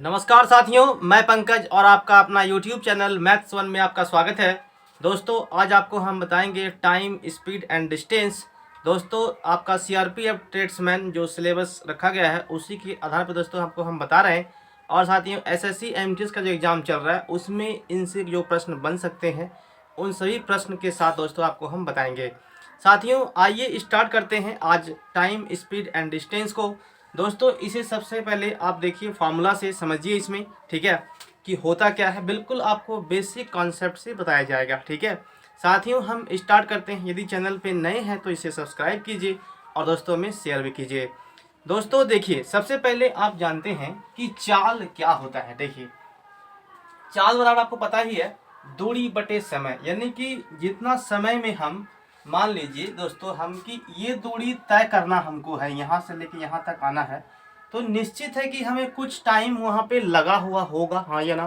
नमस्कार साथियों, मैं पंकज और आपका अपना YouTube चैनल मैथ्स वन में आपका स्वागत है। दोस्तों आज आपको हम बताएंगे टाइम, स्पीड एंड डिस्टेंस। दोस्तों आपका सीआरपीएफ ट्रेड्समैन जो सिलेबस रखा गया है उसी के आधार पर दोस्तों आपको हम बता रहे हैं। और साथियों एसएससी एमटीएस का जो एग्ज़ाम चल रहा है उसमें इनसे जो प्रश्न बन सकते हैं उन सभी प्रश्न के साथ दोस्तों आपको हम बताएंगे। साथियों आइए स्टार्ट करते हैं आज टाइम, स्पीड एंड डिस्टेंस को। दोस्तों इसे सबसे पहले आप देखिए फार्मूला से समझिए इसमें, ठीक है, कि होता क्या है। बिल्कुल आपको बेसिक कॉन्सेप्ट से बताया जाएगा, ठीक है। साथियों हम स्टार्ट करते हैं। यदि चैनल पे नए हैं तो इसे सब्सक्राइब कीजिए और दोस्तों में शेयर भी कीजिए। दोस्तों देखिए सबसे पहले आप जानते हैं कि चाल क्या होता है। देखिए चाल बराबर आपको पता ही है दूरी बटे समय, यानी कि जितना समय में हम मान लीजिए दोस्तों हम कि ये दूरी तय करना हमको है, यहाँ से लेके यहाँ तक आना है, तो निश्चित है कि हमें कुछ टाइम वहाँ पे लगा हुआ होगा, हाँ या ना।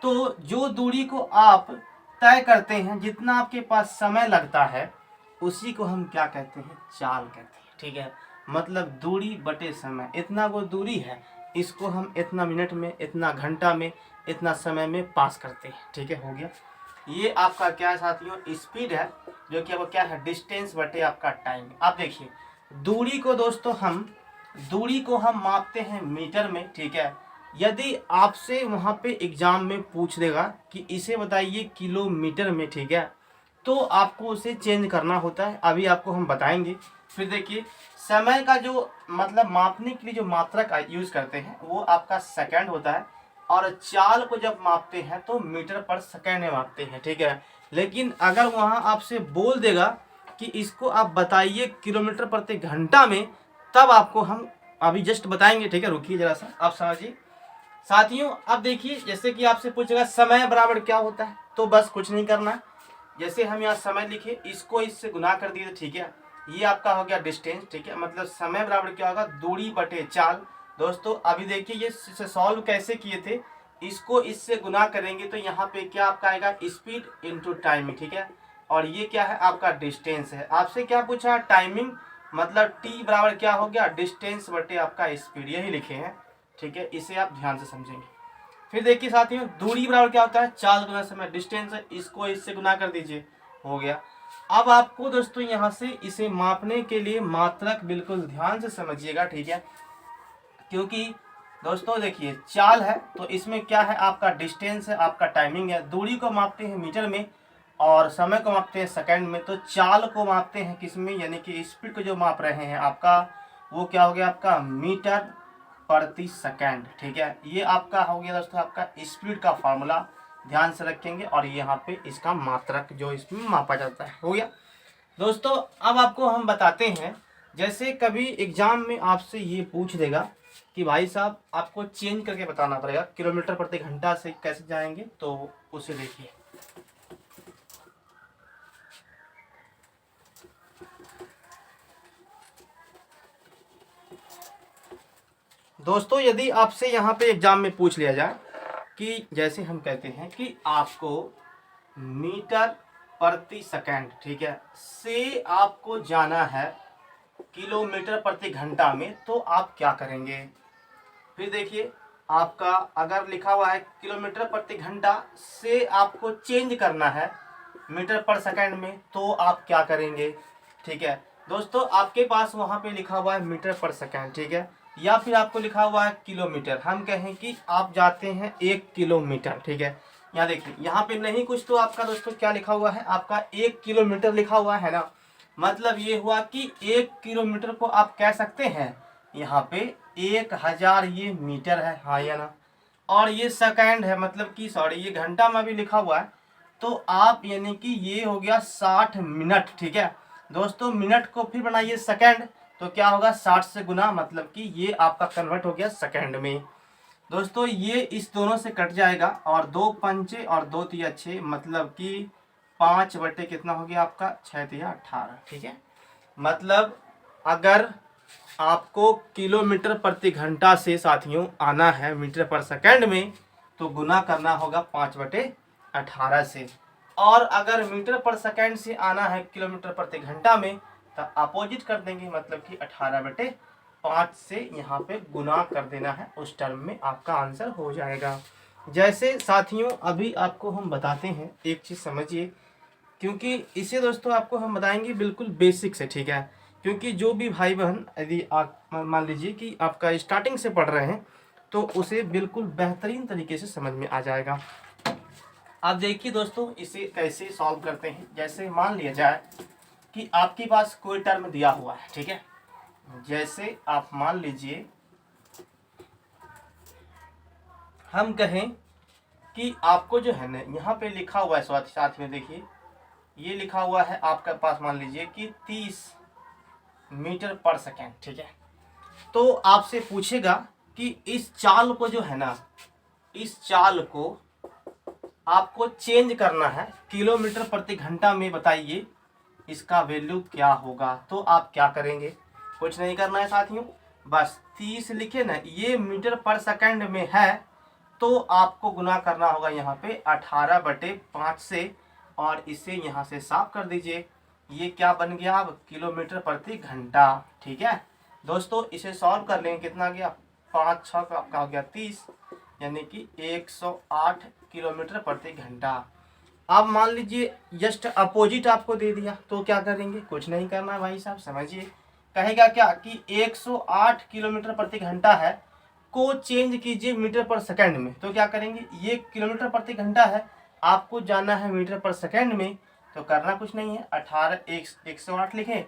तो जो दूरी को आप तय करते हैं, जितना आपके पास समय लगता है उसी को हम क्या कहते हैं, चाल कहते हैं, ठीक है। मतलब दूरी बटे समय, इतना वो दूरी है इसको हम इतना मिनट में, इतना घंटा में, इतना समय में पास करते हैं, ठीक है, हो गया। ये आपका क्या है साथियों, स्पीड है, जो कि अब क्या है, डिस्टेंस बटे आपका टाइम। आप देखिए दूरी को हम मापते हैं मीटर में, ठीक है। यदि आपसे वहाँ पे एग्जाम में पूछ देगा कि इसे बताइए किलोमीटर में, ठीक है, तो आपको उसे चेंज करना होता है, अभी आपको हम बताएंगे। फिर देखिए समय का जो मतलब मापने के लिए जो मात्रा का यूज करते हैं वो आपका सेकंड होता है, और चाल को जब मापते हैं तो मीटर पर सेकंड में मापते हैं, ठीक है। लेकिन अगर वहाँ आपसे बोल देगा कि इसको आप बताइए किलोमीटर प्रति घंटा में, तब आपको हम अभी जस्ट बताएंगे, ठीक है। रुकिए जरा सा, आप समझिए। साथियों अब देखिए जैसे कि आपसे पूछेगा समय बराबर क्या होता है, तो बस कुछ नहीं करना है। जैसे हम यहाँ समय लिखे, इसको इससे गुना कर दिए, ठीक है। ये आपका हो गया डिस्टेंस, ठीक है। मतलब समय बराबर क्या होगा, दूरी बटे चाल। दोस्तों अभी देखिए ये सॉल्व कैसे किए थे, इसको इससे गुना करेंगे तो यहाँ पे क्या आपका आएगा, स्पीड इंटू टाइमिंग, ठीक है। और ये क्या है, आपका डिस्टेंस है। आपसे क्या पूछा, टाइमिंग, मतलब टी बराबर क्या हो गया, डिस्टेंस बटे आपका स्पीड, यही लिखे हैं, ठीक है। इसे आप ध्यान से समझेंगे। फिर देखिए साथियों दूरी बराबर क्या होता है, चाल गुना समय, डिस्टेंस है, इसको इससे गुना कर दीजिए, हो गया। अब आपको दोस्तों यहाँ से इसे मापने के लिए मात्रक बिल्कुल ध्यान से समझिएगा, ठीक है। क्योंकि दोस्तों देखिए चाल है तो इसमें क्या है, आपका डिस्टेंस है, आपका टाइमिंग है। दूरी को मापते हैं मीटर में और समय को मापते हैं सेकंड में। तो चाल को मापते हैं किस में, यानी कि स्पीड को जो माप रहे हैं आपका, वो क्या हो गया, आपका मीटर प्रति सेकंड, ठीक है। ये आपका हो गया दोस्तों आपका स्पीड का फार्मूला, ध्यान से रखेंगे। और यहाँ पे इसका मात्रक जो इसमें मापा जाता है, हो गया। दोस्तों अब आपको हम बताते हैं, जैसे कभी एग्जाम में आपसे ये पूछ देगा कि भाई साहब आपको चेंज करके बताना पड़ेगा, किलोमीटर प्रति घंटा से कैसे जाएंगे, तो उसे देखिए। दोस्तों यदि आपसे यहाँ पे एग्जाम में पूछ लिया जाए कि जैसे हम कहते हैं कि आपको मीटर प्रति सेकंड, ठीक है, से आपको जाना है किलोमीटर प्रति घंटा में, तो आप क्या करेंगे। फिर देखिए आपका अगर लिखा हुआ है किलोमीटर प्रति घंटा से आपको चेंज करना है मीटर पर सेकंड में, तो आप क्या करेंगे, ठीक है। दोस्तों आपके पास वहाँ पे लिखा हुआ है मीटर पर सेकंड, ठीक है, या फिर आपको लिखा हुआ है किलोमीटर। हम कहें कि आप जाते हैं 1 किलोमीटर, ठीक है। यहाँ देखिए यहाँ पे नहीं कुछ, तो आपका दोस्तों क्या लिखा हुआ है, आपका 1 किलोमीटर लिखा हुआ है ना। मतलब ये हुआ कि 1 किलोमीटर को आप कह सकते हैं यहाँ पे 1000 ये मीटर है, हाँ या ना। और ये सेकंड है, मतलब कि सॉरी ये घंटा में भी लिखा हुआ है, तो आप यानी कि ये हो गया 60 मिनट, ठीक है। दोस्तों मिनट को फिर बनाइए सेकंड, तो क्या होगा 60 से गुना, मतलब कि ये आपका कन्वर्ट हो गया सेकंड में। दोस्तों ये इस दोनों से कट जाएगा, और 2 पंचे और 2 तिया 6, मतलब कि 5 बटे कितना हो गया आपका, 6 तिया 18, ठीक है। मतलब अगर आपको किलोमीटर प्रति घंटा से साथियों आना है मीटर पर सेकंड में, तो गुना करना होगा 5/18 से। और अगर मीटर पर सेकंड से आना है किलोमीटर प्रति घंटा में, तो अपोजिट कर देंगे, मतलब कि 18/18। 5 से यहाँ पे गुना कर देना है, उस टर्म में आपका आंसर हो जाएगा। जैसे साथियों अभी आपको हम बताते हैं, एक चीज़ समझिए, क्योंकि इसे दोस्तों आपको हम बताएंगे बिल्कुल बेसिक से, ठीक है। क्योंकि जो भी भाई बहन यदि आप मान लीजिए कि आपका स्टार्टिंग से पढ़ रहे हैं तो उसे बिल्कुल बेहतरीन तरीके से समझ में आ जाएगा। आप देखिए दोस्तों इसे कैसे सॉल्व करते हैं। जैसे मान लिया जाए कि आपके पास कोई टर्म दिया हुआ है, ठीक है। जैसे आप मान लीजिए हम कहें कि आपको जो है ना यहाँ पे लिखा हुआ है, साथ में देखिए ये लिखा हुआ है आपके पास, मान लीजिए कि 30 मीटर पर सेकेंड, ठीक है। तो आपसे पूछेगा कि इस चाल को जो है ना, इस चाल को आपको चेंज करना है किलोमीटर प्रति घंटा में, बताइए इसका वैल्यू क्या होगा। तो आप क्या करेंगे, कुछ नहीं करना है साथियों, बस 30 लिखे ना, ये मीटर पर सेकंड में है तो आपको गुना करना होगा यहाँ पे 18/5 से, और इसे यहाँ से साफ कर दीजिए। ये क्या बन गया अब, किलोमीटर प्रति घंटा, ठीक है। दोस्तों इसे सॉल्व कर लेंगे, कितना गया, 5 6 का आपका हो गया 30, यानी कि 108 किलोमीटर प्रति घंटा। अब मान लीजिए जस्ट अपोजिट आपको दे दिया तो क्या करेंगे, कुछ नहीं करना है भाई साहब, समझिए। कहेगा क्या कि 108 किलोमीटर प्रति घंटा है को चेंज कीजिए मीटर पर सेकंड में। तो क्या करेंगे, ये किलोमीटर प्रति घंटा है, आपको जाना है मीटर पर सेकंड में, तो करना कुछ नहीं है, 108 लिखें।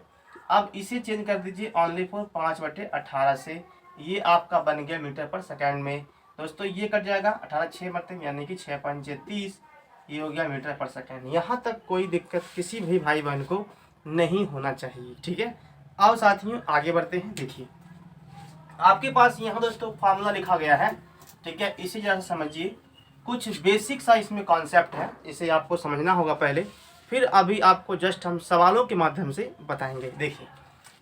अब इसे चेंज कर दीजिए ओनली फॉर 5/18 से, ये आपका बन गया मीटर पर सेकंड में। दोस्तों ये कट जाएगा, 18 6 मरते यानी कि 6 5 30, ये हो गया मीटर पर सेकंड। यहाँ तक कोई दिक्कत किसी भी भाई बहन को नहीं होना चाहिए, ठीक है। अब साथियों आगे बढ़ते हैं। देखिए आपके पास यहाँ दोस्तों फार्मूला लिखा गया है, ठीक है। इसे जरा समझिए, कुछ बेसिक सा इसमें कॉन्सेप्ट है, इसे आपको समझना होगा पहले, फिर अभी आपको जस्ट हम सवालों के माध्यम से बताएंगे। देखिए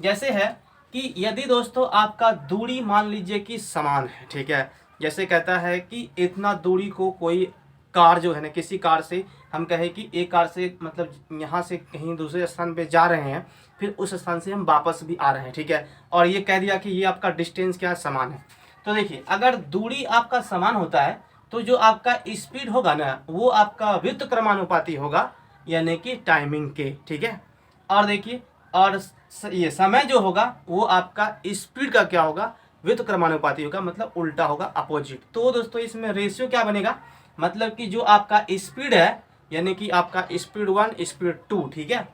जैसे है कि यदि दोस्तों आपका दूरी मान लीजिए कि समान है, ठीक है। जैसे कहता है कि इतना दूरी को कोई कार जो है ना, किसी कार से हम कहें कि एक कार से मतलब यहाँ से कहीं दूसरे स्थान पे जा रहे हैं, फिर उस स्थान से हम वापस भी आ रहे हैं, ठीक है। और ये कह दिया कि ये आपका डिस्टेंस क्या समान है। तो देखिए अगर दूरी आपका समान होता है तो जो आपका स्पीड होगा ना वो आपका व्युत्क्रमानुपाती होगा, यानी कि टाइमिंग के, ठीक है। और देखिए और ये समय जो होगा वो आपका स्पीड का क्या होगा, व्युत्क्रमानुपाती होगा, मतलब उल्टा होगा, अपोजिट। तो दोस्तों इसमें रेशियो क्या बनेगा, मतलब कि जो आपका स्पीड है यानी कि आपका स्पीड 1 स्पीड 2, ठीक है।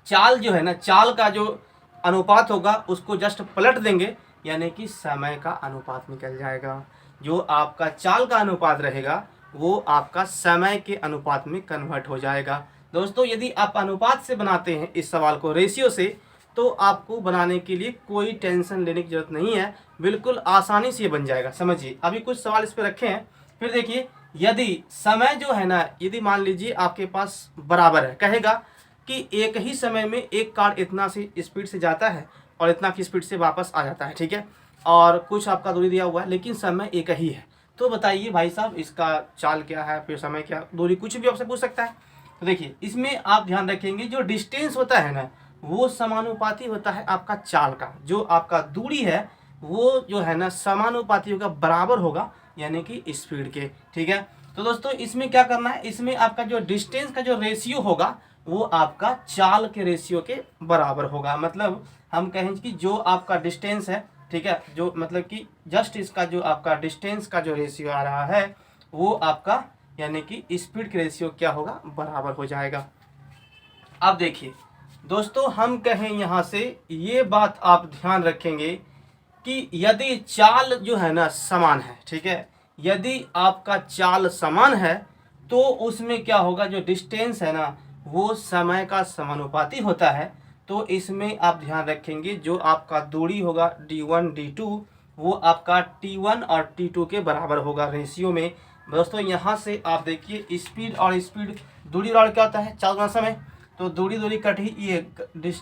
चाल जो है ना, चाल का जो अनुपात होगा उसको जस्ट पलट देंगे, यानी कि समय का अनुपात निकल जाएगा। जो आपका चाल का अनुपात रहेगा वो आपका समय के अनुपात में कन्वर्ट हो जाएगा। दोस्तों यदि आप अनुपात से बनाते हैं इस सवाल को, रेशियो से, तो आपको बनाने के लिए कोई टेंशन लेने की जरूरत नहीं है, बिल्कुल आसानी से ये बन जाएगा। समझिए अभी कुछ सवाल इस पर रखे हैं। फिर देखिए यदि समय जो है ना, यदि मान लीजिए आपके पास बराबर है, कहेगा कि एक ही समय में एक कार इतना सी स्पीड से जाता है और इतना की स्पीड से वापस आ जाता है, ठीक है। और कुछ आपका दूरी दिया हुआ है लेकिन समय एक ही है, तो बताइए भाई साहब इसका चाल क्या है, फिर समय क्या, दूरी, कुछ भी आपसे पूछ सकता है। तो देखिए इसमें आप ध्यान रखेंगे जो डिस्टेंस होता है ना वो समानुपाती होता है आपका चाल का, जो आपका दूरी है वो जो है ना समानुपाती होगा, बराबर होगा, यानी कि स्पीड के, ठीक है। तो दोस्तों इसमें क्या करना है, इसमें आपका जो डिस्टेंस का जो रेशियो होगा वो आपका चाल के रेशियो के बराबर होगा। मतलब हम कहें कि जो आपका डिस्टेंस है, ठीक है, जो मतलब कि जस्ट इसका जो आपका डिस्टेंस का जो रेशियो आ रहा है वो आपका यानी कि स्पीड के रेशियो क्या होगा, बराबर हो जाएगा। अब देखिए दोस्तों हम कहें यहाँ से ये बात आप ध्यान रखेंगे कि यदि चाल जो है ना समान है, ठीक है, यदि आपका चाल समान है तो उसमें क्या होगा, जो डिस्टेंस है ना वो समय का समानुपाती होता है। तो इसमें आप ध्यान रखेंगे जो आपका दूरी होगा d1 d2 वो आपका t1 और t2 के बराबर होगा रेशियो में। दोस्तों यहाँ से आप देखिए स्पीड और स्पीड, दूरी और क्या होता है, चाल गुना समय, तो दूरी दूरी कट ही ये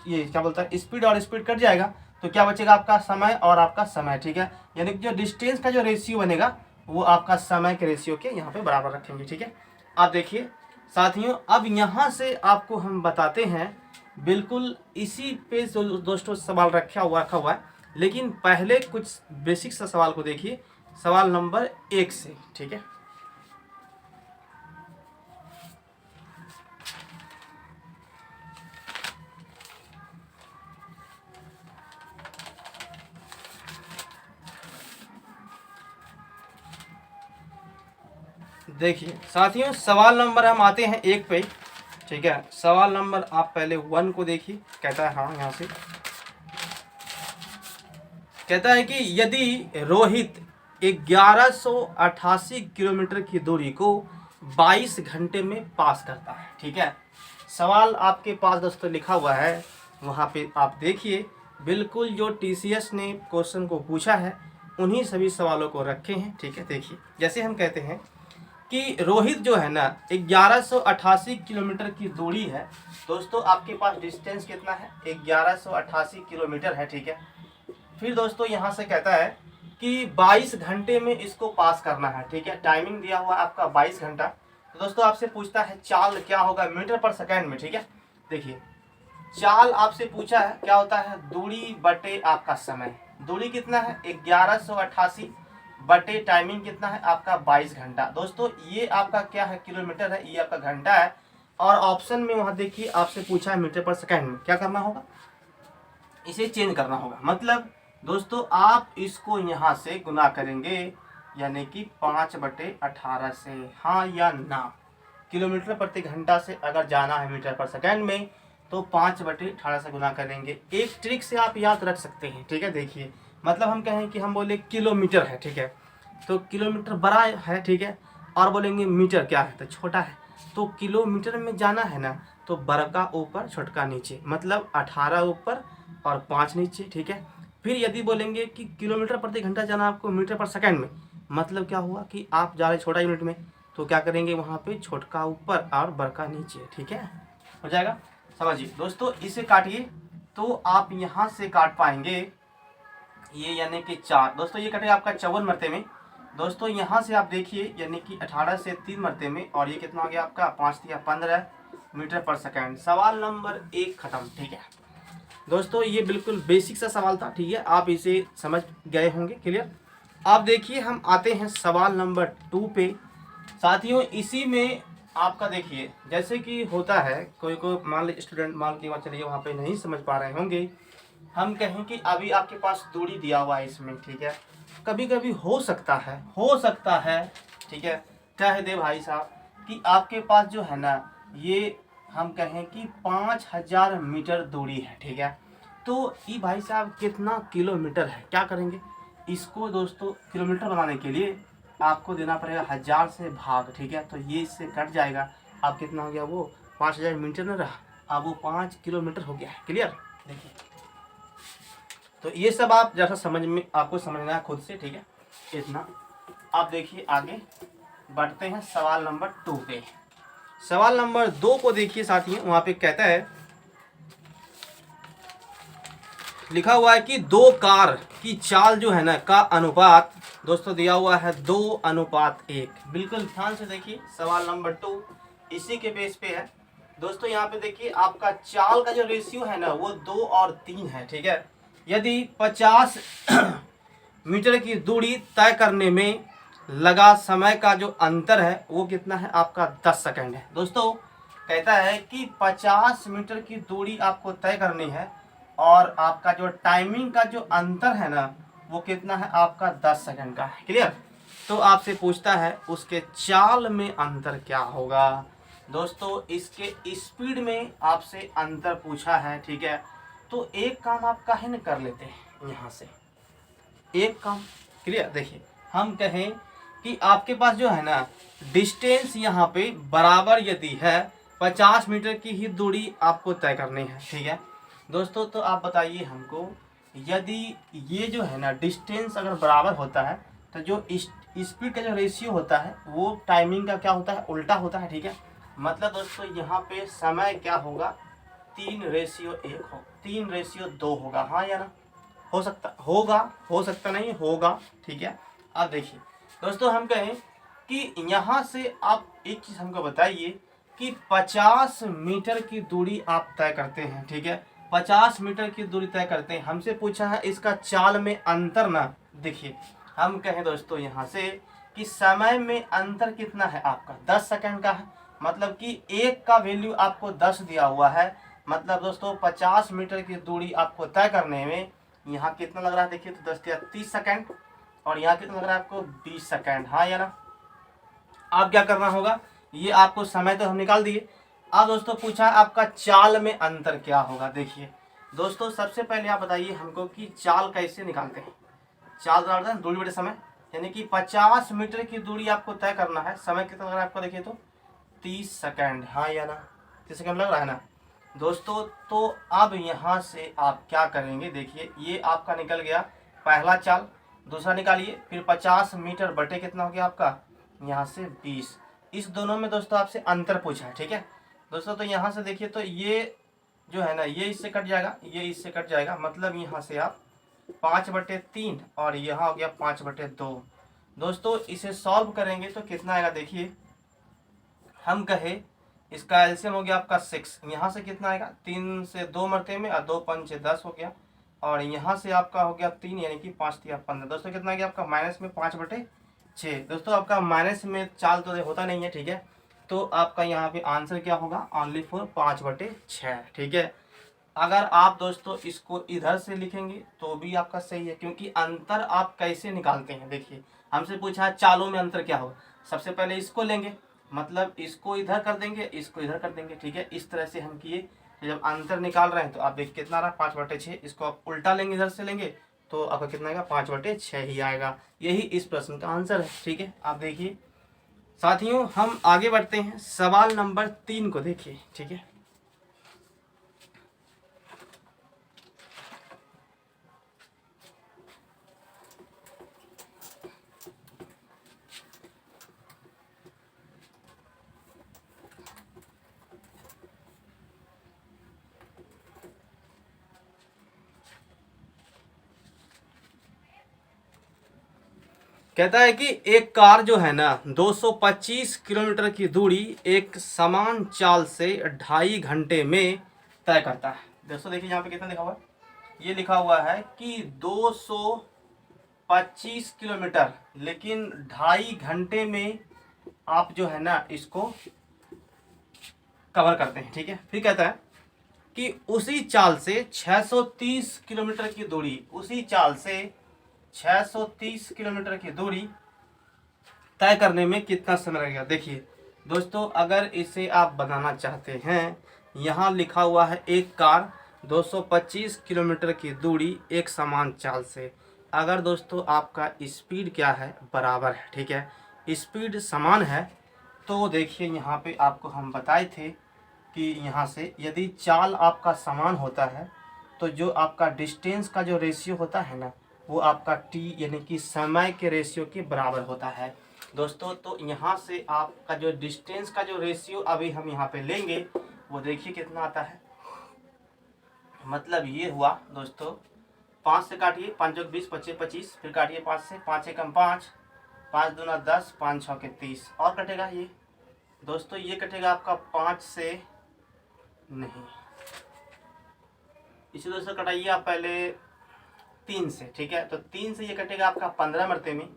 क्या बोलता है, स्पीड और स्पीड कट जाएगा, तो क्या बचेगा आपका समय और आपका समय, ठीक है। यानी कि जो डिस्टेंस का जो रेशियो बनेगा वो आपका समय के रेशियो के यहाँ पे बराबर रखेंगे, ठीक है। आप देखिए साथियों अब यहाँ से आपको हम बताते हैं, बिल्कुल इसी पे दोस्तों सवाल रखा हुआ है। लेकिन पहले कुछ बेसिक सा सवाल को देखिए, सवाल नंबर 1 से, ठीक है। देखिए साथियों, सवाल नंबर हम आते हैं 1 पे, ठीक है। सवाल नंबर आप पहले 1 को देखिए, कहता है, हाँ यहाँ से कहता है कि यदि रोहित 1188 किलोमीटर की दूरी को 22 घंटे में पास करता है, ठीक है। सवाल आपके पास दोस्तों लिखा हुआ है, वहाँ पे आप देखिए, बिल्कुल जो टीसीएस ने क्वेश्चन को पूछा है उन्हीं सभी सवालों को रखे हैं, ठीक है। देखिए जैसे हम कहते हैं कि रोहित जो है ना 1188 किलोमीटर की दूरी है दोस्तों, आपके पास डिस्टेंस कितना है, 1188 किलोमीटर है, ठीक है। फिर दोस्तों यहाँ से कहता है कि 22 घंटे में इसको पास करना है, ठीक है। टाइमिंग दिया हुआ है आपका 22 घंटा। तो दोस्तों आपसे पूछता है चाल क्या होगा मीटर पर सेकेंड में, ठीक है। देखिए चाल आपसे पूछा है क्या होता है, दूरी बटे आपका समय। दूरी कितना है 1188 बटे टाइमिंग कितना है आपका 22 घंटा। दोस्तों ये आपका क्या है, किलोमीटर है, ये आपका घंटा है। और ऑप्शन में वहाँ देखिए आपसे पूछा है मीटर पर सेकेंड में, क्या करना होगा, इसे चेंज करना होगा। मतलब दोस्तों आप इसको यहाँ से गुना करेंगे, यानी कि 5/18 से, हाँ या ना। किलोमीटर प्रति घंटा से अगर जाना है मीटर पर सेकेंड में तो 5/18 से गुना करेंगे। एक ट्रिक से आप याद रख सकते हैं, ठीक है। देखिए मतलब हम कहें कि हम बोले किलोमीटर है, ठीक है, तो किलोमीटर बड़ा है, ठीक है, और बोलेंगे मीटर क्या है तो छोटा है। तो किलोमीटर में जाना है ना तो बड़का ऊपर छोटका नीचे, मतलब 18 ऊपर और 5 नीचे, ठीक है। फिर यदि बोलेंगे कि किलोमीटर प्रति घंटा जाना आपको मीटर पर सेकंड में, मतलब क्या हुआ कि आप जा रहे छोटा यूनिट में, तो क्या करेंगे वहाँ पे छोटका ऊपर और बड़का नीचे, ठीक है, हो जाएगा। समझिए दोस्तों, इसे काटिए तो आप यहाँ से काट पाएंगे ये, यानी कि 4। दोस्तों ये कटेगा आपका 54 मरते में। दोस्तों यहाँ से आप देखिए, यानी कि 18 से 3 मरते में, और ये कितना हो गया आपका 5 या 15 मीटर पर सेकंड। सवाल नंबर 1 खत्म, ठीक है। दोस्तों ये बिल्कुल बेसिक सा सवाल था, ठीक है, आप इसे समझ गए होंगे, क्लियर। आप देखिए हम आते हैं सवाल नंबर 2 पे। साथियों इसी में आपका देखिए जैसे कि होता है, कोई मान लीजिए स्टूडेंट मान के चलिए वहाँ पे नहीं समझ पा रहे होंगे, हम कहें कि अभी आपके पास दूरी दिया हुआ है इसमें, ठीक है। कभी कभी हो सकता है, ठीक है, कह दे भाई साहब कि आपके पास जो है ना, ये हम कहें कि 5000 मीटर दूरी है, ठीक है। तो ये भाई साहब कितना किलोमीटर है, क्या करेंगे इसको दोस्तों, किलोमीटर बनाने के लिए आपको देना पड़ेगा 1000 से भाग, ठीक है। तो ये इससे कट जाएगा, अब कितना हो गया, वो 5000 मीटर न रहा, अब वो 5 किलोमीटर हो गया है, क्लियर। देखिए तो ये सब आप जैसा समझ में आपको समझना है खुद से, ठीक है, इतना। आप देखिए आगे बढ़ते हैं सवाल नंबर 2 पे। सवाल नंबर 2 को देखिए साथियों, वहां पे कहता है, लिखा हुआ है कि 2 कार की चाल जो है ना का अनुपात दोस्तों दिया हुआ है 2:1। बिल्कुल ध्यान से देखिए, सवाल नंबर 2 इसी के बेस पे है दोस्तों। यहाँ पे देखिए आपका चाल का जो रेशियो है ना वो 2 और 3 है, ठीक है। यदि 50 मीटर की दूरी तय करने में लगा समय का जो अंतर है वो कितना है आपका 10 सेकंड है। दोस्तों कहता है कि 50 मीटर की दूरी आपको तय करनी है और आपका जो टाइमिंग का जो अंतर है ना वो कितना है आपका 10 सेकंड का है, क्लियर। तो आपसे पूछता है उसके चाल में अंतर क्या होगा। दोस्तों इसके स्पीड में आपसे अंतर पूछा है, ठीक है। तो एक काम आप काहे न कर लेते हैं, यहाँ से एक काम, क्लियर। देखिए हम कहें कि आपके पास जो है ना डिस्टेंस यहाँ पे बराबर यदि है 50 मीटर की ही दूरी आपको तय करनी है, ठीक है दोस्तों। तो आप बताइए हमको, यदि ये जो है ना डिस्टेंस अगर बराबर होता है तो जो स्पीड का जो रेशियो होता है वो टाइमिंग का क्या होता है, उल्टा होता है, ठीक है। मतलब दोस्तों यहाँ पे समय क्या होगा, 3:1 हो, 3:2 होगा, हाँ या ना। हो सकता होगा, हो सकता नहीं होगा, ठीक है। अब देखिए दोस्तों हम कहें कि यहाँ से आप एक चीज़ हमको बताइए कि 50 मीटर की दूरी आप तय करते हैं, ठीक है। 50 मीटर की दूरी तय करते हैं। हमसे पूछा है इसका चाल में अंतर ना। देखिए हम कहें दोस्तों यहाँ से कि समय में अंतर कितना है आपका 10 सेकंड का है, मतलब कि एक का वैल्यू आपको 10 दिया हुआ है। मतलब दोस्तों 50 मीटर की दूरी आपको तय करने में यहाँ कितना लग रहा है, देखिए तो 10 या 30 सेकंड, और यहाँ कितना लग रहा है आपको 20 सेकंड। हाँ या ना। अब क्या करना होगा, ये आपको समय तो हम निकाल दिए। अब दोस्तों पूछा आपका चाल में अंतर क्या होगा। देखिए दोस्तों सबसे पहले आप बताइए हमको कि चाल कैसे निकालते हैं। चाल निकालते हैं दूरी बटे समय, यानी कि 50 मीटर की दूरी आपको तय करना है, समय कितना लग रहा है आपको, देखिए तो 30 सेकंड। हाँ या ना, 30 सेकंड लग रहा है ना दोस्तों। तो अब यहाँ से आप क्या करेंगे, देखिए ये आपका निकल गया पहला चाल। दूसरा निकालिए, फिर 50 मीटर बटे कितना हो गया आपका यहाँ से 20। इस दोनों में दोस्तों आपसे अंतर पूछा है, ठीक है दोस्तों। तो यहाँ से देखिए तो ये जो है ना, ये इससे कट जाएगा, ये इससे कट जाएगा, मतलब यहाँ से आप 5/3 और यहाँ हो गया 5/2। दोस्तों इसे सॉल्व करेंगे तो कितना आएगा, देखिए हम कहे इसका एलसीएम हो गया आपका 6, यहाँ से कितना आएगा 3 से 2 मरते में और 2 पंचे 10 हो गया, और यहाँ से आपका हो गया 3 यानी कि 5 3 15। दोस्तों कितना गया आपका माइनस में 5/6। दोस्तों आपका माइनस में चाल तो होता नहीं है, ठीक है। तो आपका यहाँ पे आंसर क्या होगा, ओनली फॉर 5/6, ठीक है। अगर आप दोस्तों इसको इधर से लिखेंगे तो भी आपका सही है, क्योंकि अंतर आप कैसे निकालते हैं। देखिए हमसे पूछा है चालों में अंतर क्या होगा, सबसे पहले इसको लेंगे, मतलब इसको इधर कर देंगे, इसको इधर कर देंगे, ठीक है। इस तरह से हम किए, तो जब अंतर निकाल रहे हैं तो आप देखिए कितना रहा 5/6। इसको आप उल्टा लेंगे, इधर से लेंगे तो आपका कितना आएगा 5/6 ही आएगा। यही इस प्रश्न का आंसर है, ठीक है। आप देखिए साथियों हम आगे बढ़ते हैं, सवाल नंबर 3 को देखिए, ठीक है। कहता है कि एक कार जो है ना 225 किलोमीटर की दूरी एक समान चाल से 2.5 घंटे में तय करता है। दोस्तों देखिए यहाँ पे कितना लिखा हुआ है, ये लिखा हुआ है कि 225 किलोमीटर, लेकिन 2.5 घंटे में आप जो है ना इसको कवर करते हैं, ठीक है। फिर कहता है कि उसी चाल से 630 किलोमीटर की दूरी, उसी चाल से 630 किलोमीटर की दूरी तय करने में कितना समय लगेगा। देखिए दोस्तों अगर इसे आप बनाना चाहते हैं, यहाँ लिखा हुआ है एक कार 225 किलोमीटर की दूरी एक समान चाल से। अगर दोस्तों आपका स्पीड क्या है, बराबर है, ठीक है, स्पीड समान है, तो देखिए यहाँ पे आपको हम बताए थे कि यहाँ से यदि चाल आपका समान होता है तो जो आपका डिस्टेंस का जो रेशियो होता है ना, वो आपका टी यानी कि समय के रेशियो के बराबर होता है दोस्तों। तो यहाँ से आपका जो डिस्टेंस का जो रेशियो अभी हम यहाँ पे लेंगे, वो देखिए कितना आता है। मतलब ये हुआ दोस्तों, 5 से काटिए, 5 जोग 20 25 25, फिर काटिए 5 से, 5 एकम 5, 5 दूना 10, 5 6 के 30, और कटेगा ये दोस्तों, ये कटेगा आपका 5 से नहीं, इसे दोस्तों कटाइए आप पहले 3 से, ठीक है। तो 3 से ये कटेगा आपका 15 मरते में,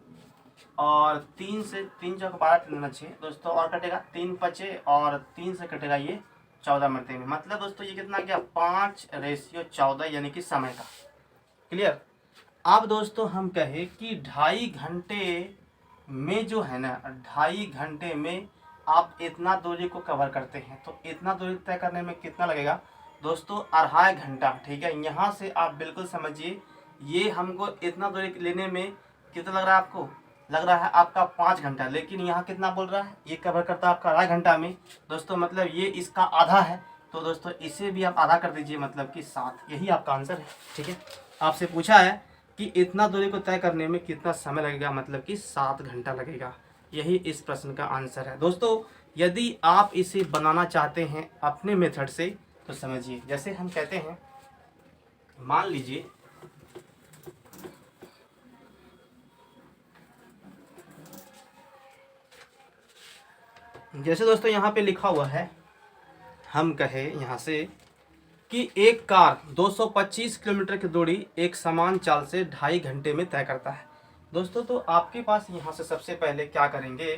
और 3 से 3 चौक 12 3 6 दोस्तों, और कटेगा 3 5 और 3 से कटेगा ये 14 मरते में। मतलब दोस्तों ये कितना गया 5/14 यानी कि समय का। क्लियर। अब दोस्तों हम कहे कि 2.5 घंटे में जो है ना, 2.5 घंटे में आप इतना दूरी को कवर करते हैं, तो इतना दूरी तय करने में कितना लगेगा दोस्तों 2.5 घंटा, ठीक है। यहाँ से आप बिल्कुल समझिए, ये हमको इतना दूरी लेने में कितना लग रहा है आपको, लग रहा है आपका 5 घंटा, लेकिन यहाँ कितना बोल रहा है, ये कवर करता है आपका 2.5 घंटा में दोस्तों, मतलब ये इसका आधा है। तो दोस्तों इसे भी आप आधा कर दीजिए, मतलब कि 7, यही आपका आंसर है, ठीक है। आपसे पूछा है कि इतना दूरी को तय करने में कितना समय लगेगा, मतलब कि 7 घंटा लगेगा, यही इस प्रश्न का आंसर है दोस्तों। यदि आप इसे बनाना चाहते हैं अपने मेथड से तो समझिए, जैसे हम कहते हैं, मान लीजिए जैसे दोस्तों यहाँ पे लिखा हुआ है, हम कहे यहाँ से कि एक कार 225 किलोमीटर की दूरी एक समान चाल से 2.5 घंटे में तय करता है। दोस्तों तो आपके पास यहाँ से सबसे पहले क्या करेंगे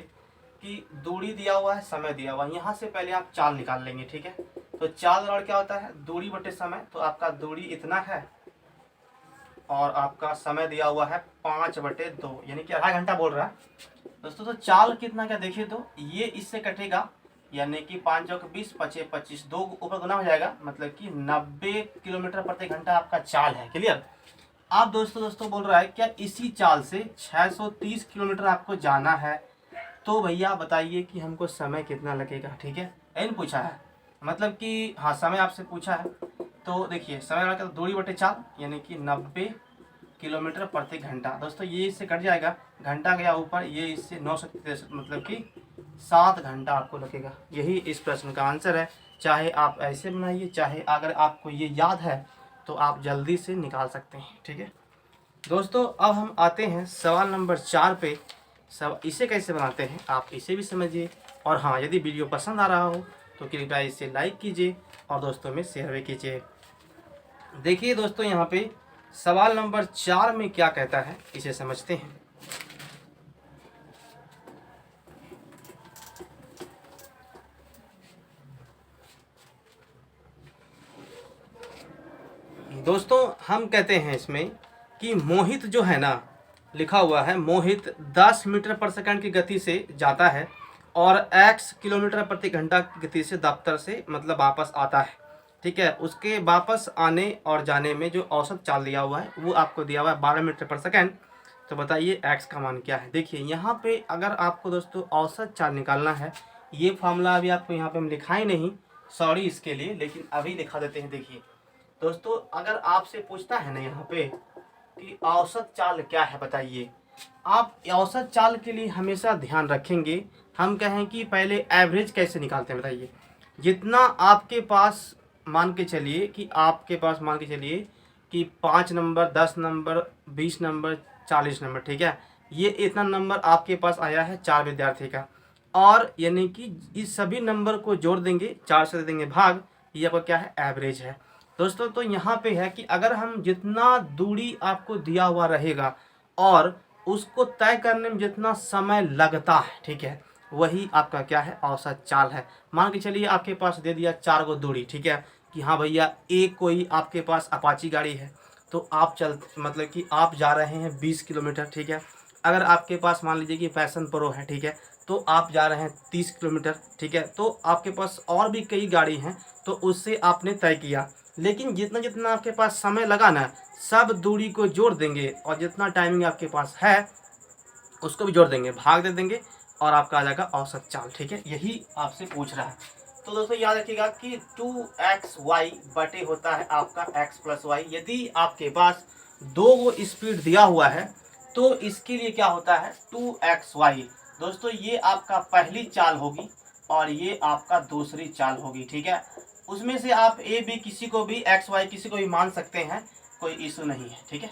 कि दूरी दिया हुआ है, समय दिया हुआ है, यहाँ से पहले आप चाल निकाल लेंगे। ठीक है, तो चाल दौड़ क्या होता है, दूरी बटे समय। तो आपका दूरी इतना है और आपका समय दिया हुआ है 5/2, यानी कि 2.5 घंटा बोल रहा है दोस्तों। तो चाल कितना क्या देखिए, तो ये इससे कटेगा, यानी कि 5 चौक 20, 5 25, 2 ऊपर गुना हो जाएगा, मतलब कि 90 किलोमीटर प्रति घंटा आपका चाल है। क्लियर। आप दोस्तों बोल रहा है क्या इसी चाल से 630 किलोमीटर आपको जाना है, तो भैया बताइए कि हमको समय कितना लगेगा। ठीक है, एन पूछा है, मतलब कि हाँ समय आपसे पूछा है। तो देखिए समय लगा, दूरी बटे चाल, यानी कि 90 किलोमीटर प्रति घंटा। दोस्तों ये इससे कट जाएगा, घंटा गया ऊपर, ये इससे 963, मतलब कि 7 घंटा आपको लगेगा। यही इस प्रश्न का आंसर है। चाहे आप ऐसे बनाइए, चाहे अगर आपको ये याद है तो आप जल्दी से निकाल सकते हैं। ठीक है दोस्तों, अब हम आते हैं सवाल नंबर 4 पे। सब इसे कैसे बनाते हैं आप इसे भी समझिए, और हाँ यदि वीडियो पसंद आ रहा हो तो कृपया इसे लाइक कीजिए और दोस्तों में शेयर भी कीजिए। देखिए दोस्तों, यहाँ पे सवाल नंबर 4 में क्या कहता है इसे समझते हैं। दोस्तों हम कहते हैं इसमें कि मोहित जो है ना, लिखा हुआ है मोहित 10 मीटर पर सेकंड की गति से जाता है और x किलोमीटर प्रति घंटा की गति से दफ्तर से मतलब वापस आता है। ठीक है, उसके वापस आने और जाने में जो औसत चाल दिया हुआ है वो आपको दिया हुआ है 12 मीटर पर सेकंड। तो बताइए x का मान क्या है। देखिए यहाँ पे अगर आपको दोस्तों औसत चाल निकालना है, ये फार्मूला अभी आपको यहाँ पे हम लिखाए नहीं, सॉरी इसके लिए, लेकिन अभी दिखा देते हैं। देखिए दोस्तों, अगर आपसे पूछता है ना यहाँ पे कि औसत चाल क्या है बताइए, आप औसत चाल के लिए हमेशा ध्यान रखेंगे, हम कहें कि पहले एवरेज कैसे निकालते हैं बताइए। जितना आपके पास मान के चलिए कि आपके पास मान के चलिए कि 5 नंबर, 10 नंबर, 20 नंबर, 40 नंबर, ठीक है, ये इतना नंबर आपके पास आया है 4 विद्यार्थी का, और यानी कि इस सभी नंबर को जोड़ देंगे, 4 से दे देंगे भाग, ये आपका क्या है, एवरेज है दोस्तों। तो यहाँ पे है कि अगर हम जितना दूरी आपको दिया हुआ रहेगा और उसको तय करने में जितना समय लगता है, ठीक है, वही आपका क्या है, औसत चाल है। मान के चलिए आपके पास दे दिया 4 गो दूरी, ठीक है, कि हाँ भैया एक कोई आपके पास अपाची गाड़ी है, तो आप मतलब कि आप जा रहे हैं 20 किलोमीटर, ठीक है। अगर आपके पास मान लीजिए कि पैशन प्रो है, ठीक है, तो आप जा रहे हैं 30 किलोमीटर, ठीक है। तो आपके पास और भी कई गाड़ी हैं, तो उससे आपने तय किया, लेकिन जितना जितना आपके पास समय लगा ना, सब दूरी को जोड़ देंगे और जितना टाइमिंग आपके पास है उसको भी जोड़ देंगे, भाग दे देंगे, और आपका आ जाएगा औसत चाल। ठीक है, यही आपसे पूछ रहा है। तो दोस्तों याद रखिएगा कि 2xy बटे होता है आपका x प्लस वाई। यदि आपके पास 2 गो स्पीड दिया हुआ है तो इसके लिए क्या होता है, 2xy। दोस्तों ये आपका पहली चाल होगी और ये आपका दूसरी चाल होगी। ठीक है, उसमें से आप ए बी किसी को भी, एक्स वाई किसी को भी मान सकते हैं, कोई इशू नहीं है। ठीक है,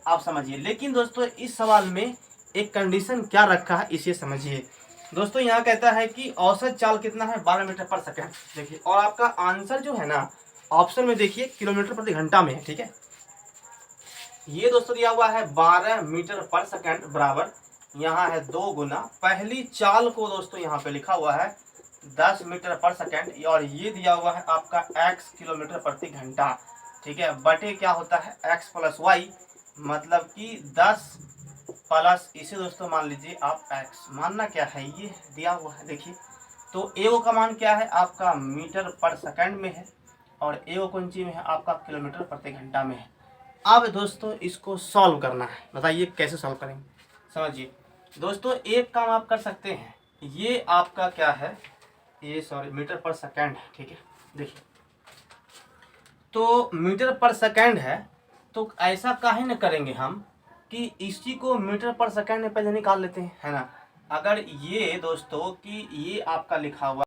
आप समझिए। लेकिन दोस्तों इस सवाल में एक कंडीशन क्या रखा है इसे समझिए। दोस्तों यहाँ कहता है कि औसत चाल कितना है, 12 मीटर पर सेकंड। देखिए, और आपका आंसर जो है ना ऑप्शन में देखिए किलोमीटर प्रति घंटा में है। ठीक है, ये दोस्तों दिया हुआ है 12 मीटर पर सेकंड बराबर, यहाँ है 2 गुना पहली चाल को दोस्तों यहाँ पे लिखा हुआ है 10 मीटर पर सेकंड, और ये दिया हुआ है आपका x किलोमीटर प्रति घंटा। ठीक है, बटे क्या होता है x प्लस वाई, मतलब कि 10 प्लस इसे दोस्तों मान लीजिए आप x, मानना क्या है ये दिया हुआ है। देखिए तो ए का मान क्या है आपका मीटर पर सेकंड में है, और ए कौन सी में है आपका किलोमीटर प्रति घंटा में है। अब दोस्तों इसको सॉल्व करना है, बताइए कैसे सॉल्व करेंगे, समझिए। दोस्तों एक काम आप कर सकते हैं, ये आपका क्या है, ये सॉरी मीटर पर सेकंड है। ठीक है, देखिए तो मीटर पर सेकंड है, तो ऐसा काहे न करेंगे हम कि इसी को मीटर पर सेकंड में पहले निकाल लेते हैं, है ना। अगर ये दोस्तों कि ये आपका लिखा हुआ